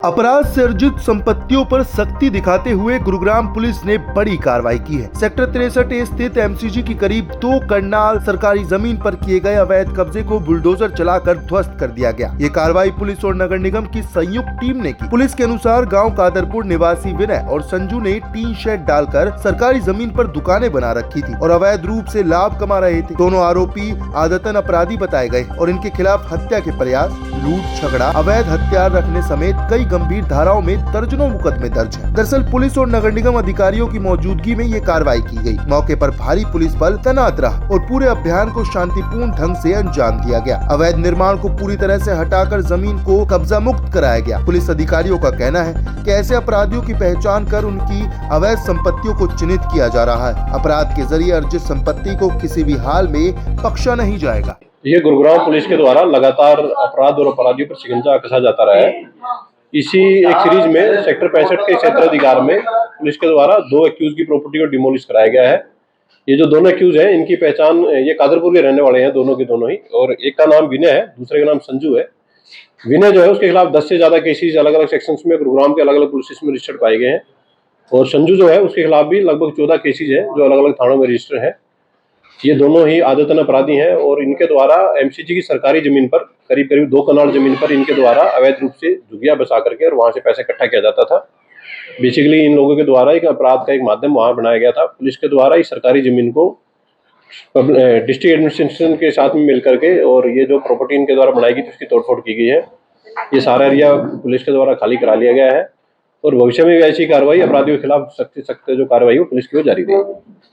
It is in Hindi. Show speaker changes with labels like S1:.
S1: अपराध से अर्जित संपत्तियों पर सख्ती दिखाते हुए गुरुग्राम पुलिस ने बड़ी कार्रवाई की है। सेक्टर 63 स्थित एमसीजी की करीब 2 करनाल सरकारी जमीन पर किए गए अवैध कब्जे को बुलडोजर चलाकर ध्वस्त कर दिया गया। ये कार्रवाई पुलिस और नगर निगम की संयुक्त टीम ने की। पुलिस के अनुसार गांव कादरपुर निवासी विनय और संजू ने टीन शेड डालकर सरकारी जमीन पर दुकानें बना रखी थी और अवैध रूप से लाभ कमा रहे थे। दोनों आरोपी आदतन अपराधी बताए गए और इनके खिलाफ हत्या के प्रयास, लूट, झगड़ा, अवैध हथियार रखने समेत कई गंभीर धाराओं में दर्जनों मुकदमे दर्ज हैं। दरअसल पुलिस और नगर निगम अधिकारियों की मौजूदगी में ये कार्रवाई की गई। मौके पर भारी पुलिस बल तैनात रहा और पूरे अभियान को शांतिपूर्ण ढंग से अंजाम दिया गया। अवैध निर्माण को पूरी तरह से हटाकर जमीन को कब्जा मुक्त कराया गया। पुलिस अधिकारियों का कहना है कि ऐसे अपराधियों की पहचान कर उनकी अवैध संपत्तियों को चिन्हित किया जा रहा है। अपराध के जरिए अर्जित संपत्ति को किसी भी हाल में बख्शा नहीं जाएगा।
S2: ये गुरुग्राम पुलिस के द्वारा लगातार अपराध और अपराधियों पर शिकंजा कसा जाता रहा है। इसी एक सीरीज में सेक्टर 65 के क्षेत्राधिकार में पुलिस के द्वारा 2 एक्यूज की प्रॉपर्टी को डिमोलिश कराया गया है। ये जो दोनों एक्यूज हैं, इनकी पहचान, ये कादरपुर के रहने वाले हैं, दोनों के दोनों ही, और एक का नाम विनय है, दूसरे का नाम संजू है। विनय जो है उसके खिलाफ 10 से ज्यादा केसेस अलग अलग सेक्शंस में गुरुग्राम के अलग अलग पुलिस स्टेशन में रजिस्टर्ड पाए गए हैं, और संजू जो है उसके खिलाफ भी लगभग 14 केसेज है जो अलग अलग थानों में रजिस्टर है। ये दोनों ही आदतन अपराधी हैं और इनके द्वारा एमसीजी की सरकारी जमीन पर करीब 2 कनाल जमीन पर इनके द्वारा अवैध रूप से झुग्गियां बसा करके और वहां से पैसे इकट्ठा किया जाता था। बेसिकली इन लोगों के द्वारा एक अपराध का एक माध्यम वहां बनाया गया था। पुलिस के द्वारा इस सरकारी जमीन को डिस्ट्रिक्ट एडमिनिस्ट्रेशन के साथ में मिल करके और ये जो प्रॉपर्टी इनके द्वारा बनाई गई थी उसकी तोड़फोड़ की गई है। ये सारा एरिया पुलिस के द्वारा खाली करा लिया गया है और भविष्य में भी ऐसी कार्रवाई अपराधियों के खिलाफ सख्त जो कार्रवाई हो पुलिस की वो जारी रहेगी।